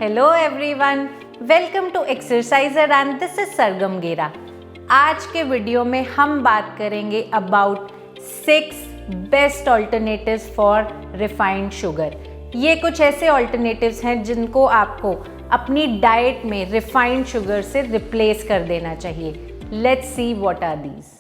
Hello everyone, welcome to exerciser and this is Sargam Gera. आज के video में हम बात करेंगे about 6 best alternatives for refined sugar. ये कुछ ऐसे ऑल्टरनेटिव्स हैं जिनको आपको अपनी डाइट में रिफाइंड शुगर से रिप्लेस कर देना चाहिए। Let's see what are these.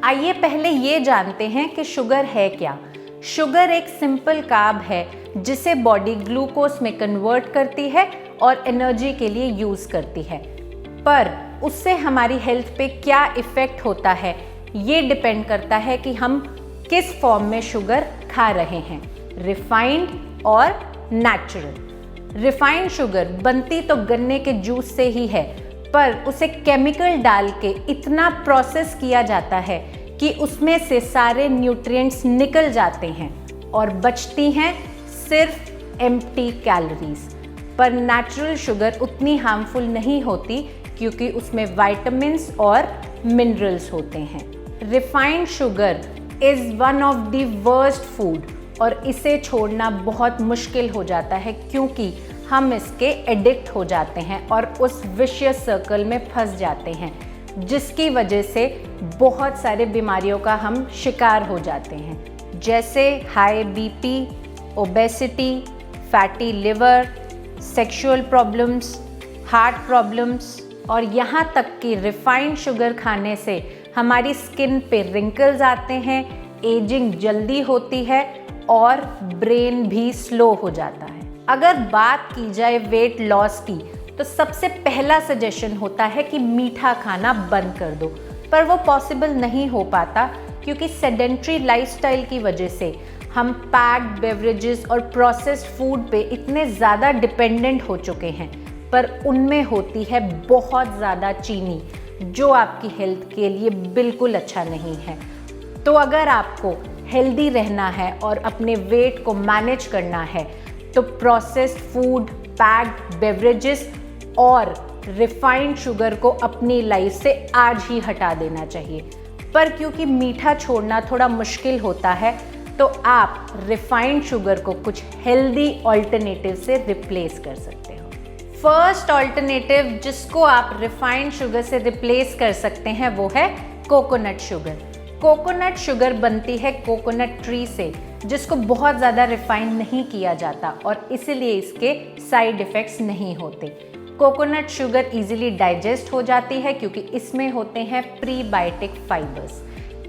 आइए पहले ये जानते हैं कि शुगर है क्या। शुगर एक सिंपल कार्ब है जिसे बॉडी ग्लूकोज में कन्वर्ट करती है और एनर्जी के लिए यूज़ करती है, पर उससे हमारी हेल्थ पे क्या इफ़ेक्ट होता है ये डिपेंड करता है कि हम किस फॉर्म में शुगर खा रहे हैं, रिफाइंड और नेचुरल। रिफाइंड शुगर बनती तो गन्ने के जूस से ही है, पर उसे केमिकल डाल के इतना प्रोसेस किया जाता है कि उसमें से सारे न्यूट्रिएंट्स निकल जाते हैं और बचती हैं सिर्फ एम्प्टी कैलोरीज। पर नेचुरल शुगर उतनी हार्मफुल नहीं होती क्योंकि उसमें विटामिन्स और मिनरल्स होते हैं। Refined sugar is one of the worst food और इसे छोड़ना बहुत मुश्किल हो जाता है क्योंकि हम इसके एडिक्ट हो जाते हैं और उस विशियस सर्कल में फंस जाते हैं, जिसकी वजह से बहुत सारे बीमारियों का हम शिकार हो जाते हैं, जैसे high BP, obesity, fatty liver, sexual problems, heart problems और यहाँ तक कि रिफाइंड शुगर खाने से हमारी स्किन पे रिंकल्स आते हैं, एजिंग जल्दी होती है और ब्रेन भी स्लो हो जाता है। अगर बात की जाए वेट लॉस की तो सबसे पहला सजेशन होता है कि मीठा खाना बंद कर दो, पर वो पॉसिबल नहीं हो पाता क्योंकि सेडेंट्री लाइफस्टाइल की वजह से हम पैक्ड बेवरेजेस और प्रोसेस्ड फूड पे इतने ज़्यादा डिपेंडेंट हो चुके हैं, पर उनमें होती है बहुत ज़्यादा चीनी जो आपकी हेल्थ के लिए बिल्कुल अच्छा नहीं है। तो अगर आपको हेल्दी रहना है और अपने वेट को मैनेज करना है तो प्रोसेस्ड फूड, पैक्ड बेवरेजेस और रिफाइंड शुगर को अपनी लाइफ से आज ही हटा देना चाहिए। पर क्योंकि मीठा छोड़ना थोड़ा मुश्किल होता है तो आप रिफाइंड शुगर को कुछ हेल्दी ऑल्टरनेटिव से रिप्लेस कर सकते हो। फर्स्ट ऑल्टरनेटिव जिसको आप रिफाइंड शुगर से रिप्लेस कर सकते हैं वो है कोकोनट शुगर। कोकोनट शुगर बनती है कोकोनट ट्री से, जिसको बहुत ज़्यादा रिफाइन नहीं किया जाता और इसीलिए इसके साइड इफ़ेक्ट्स नहीं होते। कोकोनट शुगर इजीली डाइजेस्ट हो जाती है क्योंकि इसमें होते हैं प्रीबायोटिक फाइबर्स।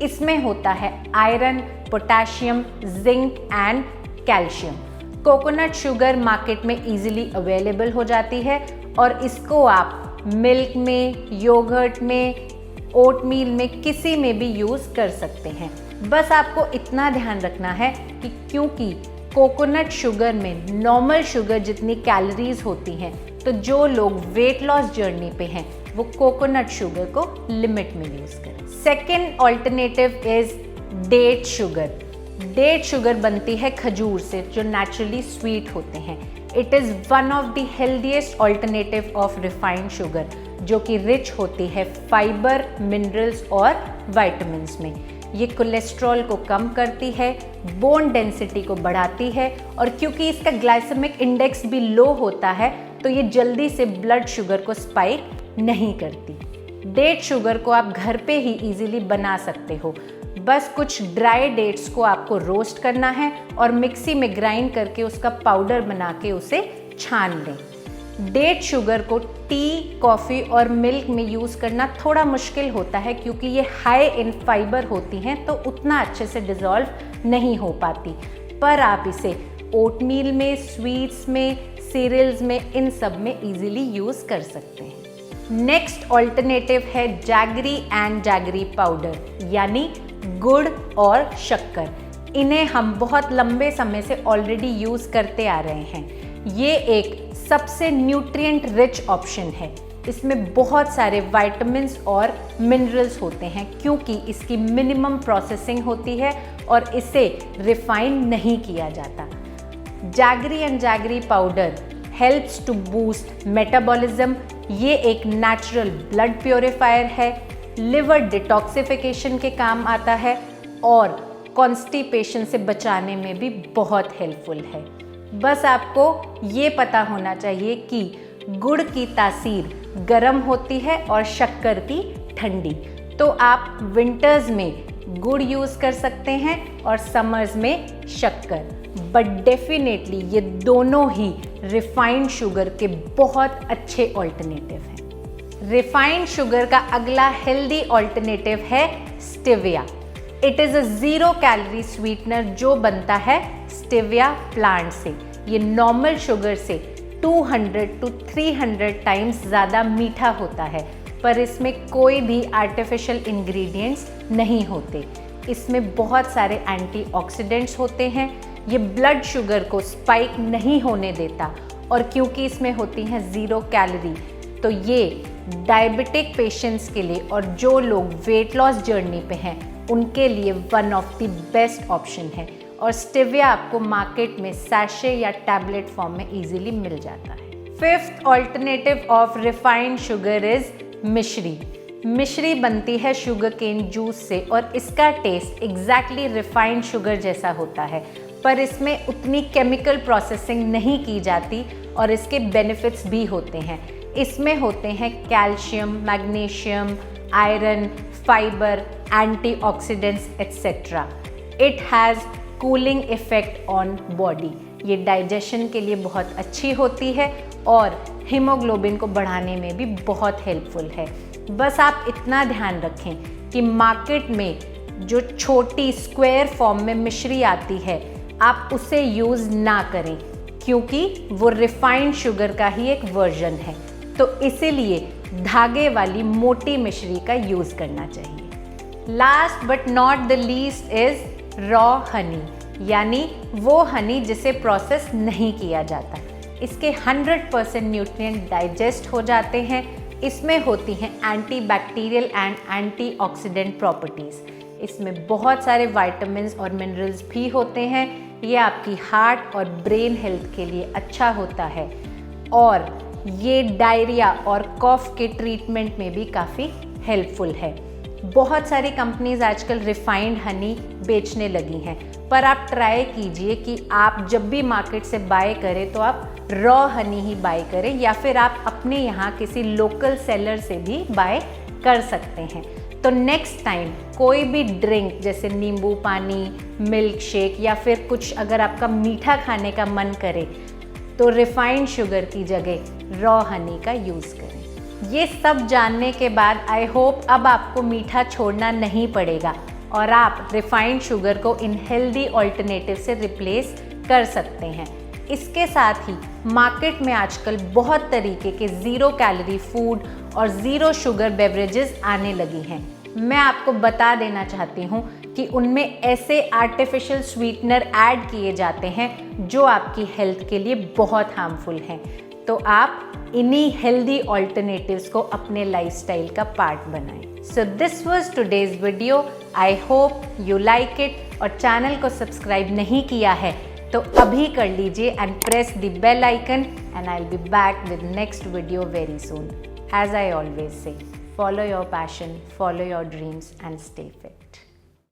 इसमें होता है iron, potassium, zinc and calcium. Coconut sugar market में इजीली अवेलेबल हो जाती है और इसको आप मिल्क में, योगर्ट में, ओटमील में, किसी में भी यूज़ कर सकते हैं। बस आपको इतना ध्यान रखना है कि क्योंकि कोकोनट शुगर में नॉर्मल शुगर जितनी कैलोरीज होती हैं, तो जो लोग वेट लॉस जर्नी पे हैं वो कोकोनट शुगर को लिमिट में यूज़ करें। Second alternative is date sugar. Date sugar बनती है खजूर से जो नेचुरली स्वीट होते हैं। It is one of the healthiest alternative of refined sugar जो कि रिच होती है फाइबर, मिनरल्स और विटामिन्स में। ये कोलेस्ट्रॉल को कम करती है, बोन डेंसिटी को बढ़ाती है और क्योंकि इसका ग्लाइसेमिक इंडेक्स भी लो होता है तो ये जल्दी से ब्लड शुगर को स्पाइक नहीं करती। डेट शुगर को आप घर पे ही इजीली बना सकते हो। बस कुछ ड्राई डेट्स को आपको रोस्ट करना है और मिक्सी में ग्राइंड करके उसका पाउडर बना के उसे छान लें। डेट शुगर को टी, कॉफ़ी और मिल्क में यूज़ करना थोड़ा मुश्किल होता है क्योंकि ये हाई इन फाइबर होती हैं तो उतना अच्छे से डिज़ोल्व नहीं हो पाती, पर आप इसे ओटमील में, स्वीट्स में, सीरियल्स में, इन सब में इजीली यूज़ कर सकते हैं। नेक्स्ट ऑल्टरनेटिव है जैगरी एंड जैगरी पाउडर, यानी गुड़ और शक्कर। इन्हें हम बहुत लंबे समय से ऑलरेडी यूज़ करते आ रहे हैं। ये एक सबसे न्यूट्रिएंट रिच ऑप्शन है। इसमें बहुत सारे विटामिन्स और मिनरल्स होते हैं क्योंकि इसकी मिनिमम प्रोसेसिंग होती है और इसे रिफाइन नहीं किया जाता। Jaggery and jaggery powder helps to boost metabolism, ये एक नेचुरल ब्लड प्योरीफायर है, लिवर डिटॉक्सिफिकेशन के काम आता है और कॉन्स्टिपेशन से बचाने में भी बहुत हेल्पफुल है। बस आपको ये पता होना चाहिए कि गुड़ की तासीर गर्म होती है और शक्कर की ठंडी। तो आप विंटर्स में गुड़ यूज़ कर सकते हैं और समर्स में शक्कर, बट डेफिनेटली ये दोनों ही रिफाइंड शुगर के बहुत अच्छे ऑल्टरनेटिव हैं। रिफाइंड शुगर का अगला हेल्दी ऑल्टरनेटिव है stevia. It is a 0 calorie sweetener जो बनता है स्टेविया प्लांट से। ये नॉर्मल शुगर से 200 to 300 टाइम्स ज़्यादा मीठा होता है, पर इसमें कोई भी आर्टिफिशियल इंग्रेडिएंट्स नहीं होते। इसमें बहुत सारे एंटीऑक्सीडेंट्स होते हैं। ये ब्लड शुगर को स्पाइक नहीं होने देता और क्योंकि इसमें होती हैं 0 कैलोरी, तो ये डायबिटिक पेशेंट्स के लिए और जो लोग वेट लॉस जर्नी पे हैं उनके लिए one of the best option है। और स्टेविया आपको मार्केट में सैशे या टैबलेट फॉर्म में इजीली मिल जाता है। Fifth alternative of refined sugar is मिश्री। मिश्री बनती है शुगर केन जूस से और इसका टेस्ट एग्जैक्टली रिफाइंड शुगर जैसा होता है, पर इसमें उतनी केमिकल प्रोसेसिंग नहीं की जाती और इसके बेनिफिट्स भी होते हैं। इसमें होते हैं calcium, magnesium, iron, fibre, antioxidants etcetera. It has cooling effect on body. ये डाइजेशन के लिए बहुत अच्छी होती है और हीमोग्लोबिन को बढ़ाने में भी बहुत हेल्पफुल है। बस आप इतना ध्यान रखें कि मार्केट में जो छोटी स्क्वायर फॉर्म में मिश्री आती है आप उसे यूज़ ना करें, क्योंकि वो रिफाइंड शुगर का ही एक वर्जन है। तो इसीलिए धागे वाली मोटी मिश्री का यूज़ करना चाहिए। Last but not the least is raw Honey, यानी वो हनी जिसे प्रोसेस नहीं किया जाता। इसके 100% न्यूट्रिएंट डाइजेस्ट हो जाते हैं। इसमें होती हैं एंटीबैक्टीरियल एंड एंटीऑक्सीडेंट प्रॉपर्टीज़। इसमें बहुत सारे विटामिन्स और मिनरल्स भी होते हैं। ये आपकी हार्ट और ब्रेन हेल्थ के लिए अच्छा होता है और ये डायरिया और कॉफ के ट्रीटमेंट में भी काफ़ी हेल्पफुल है। बहुत सारी कंपनीज आजकल रिफाइंड हनी बेचने लगी हैं, पर आप ट्राई कीजिए कि आप जब भी मार्केट से बाय करें तो आप रॉ हनी ही बाय करें, या फिर आप अपने यहाँ किसी लोकल सेलर से भी बाय कर सकते हैं। तो नेक्स्ट टाइम कोई भी ड्रिंक जैसे नींबू पानी, मिल्क शेक या फिर कुछ अगर आपका मीठा खाने का मन करे तो रिफाइंड शुगर की जगह रॉ हनी का यूज़ करें। ये सब जानने के बाद आई होप अब आपको मीठा छोड़ना नहीं पड़ेगा और आप रिफाइंड शुगर को इन हेल्दी ऑल्टरनेटिव से रिप्लेस कर सकते हैं। इसके साथ ही मार्केट में आजकल बहुत तरीके के 0 कैलोरी फूड और 0 शुगर बेवरेजेस आने लगी हैं। मैं आपको बता देना चाहती हूँ कि उनमें ऐसे आर्टिफिशियल स्वीटनर ऐड किए जाते हैं जो आपकी हेल्थ के लिए बहुत हार्मफुल हैं। तो आप इन्हीं हेल्दी ऑल्टरनेटिव्स को अपने लाइफस्टाइल का पार्ट बनाएं। So this was today's video. I hope you like it और चैनल को सब्सक्राइब नहीं किया है तो अभी कर लीजिए and press the bell icon and I will be back with next video very soon. As I always say, follow your passion, follow your dreams and stay fit.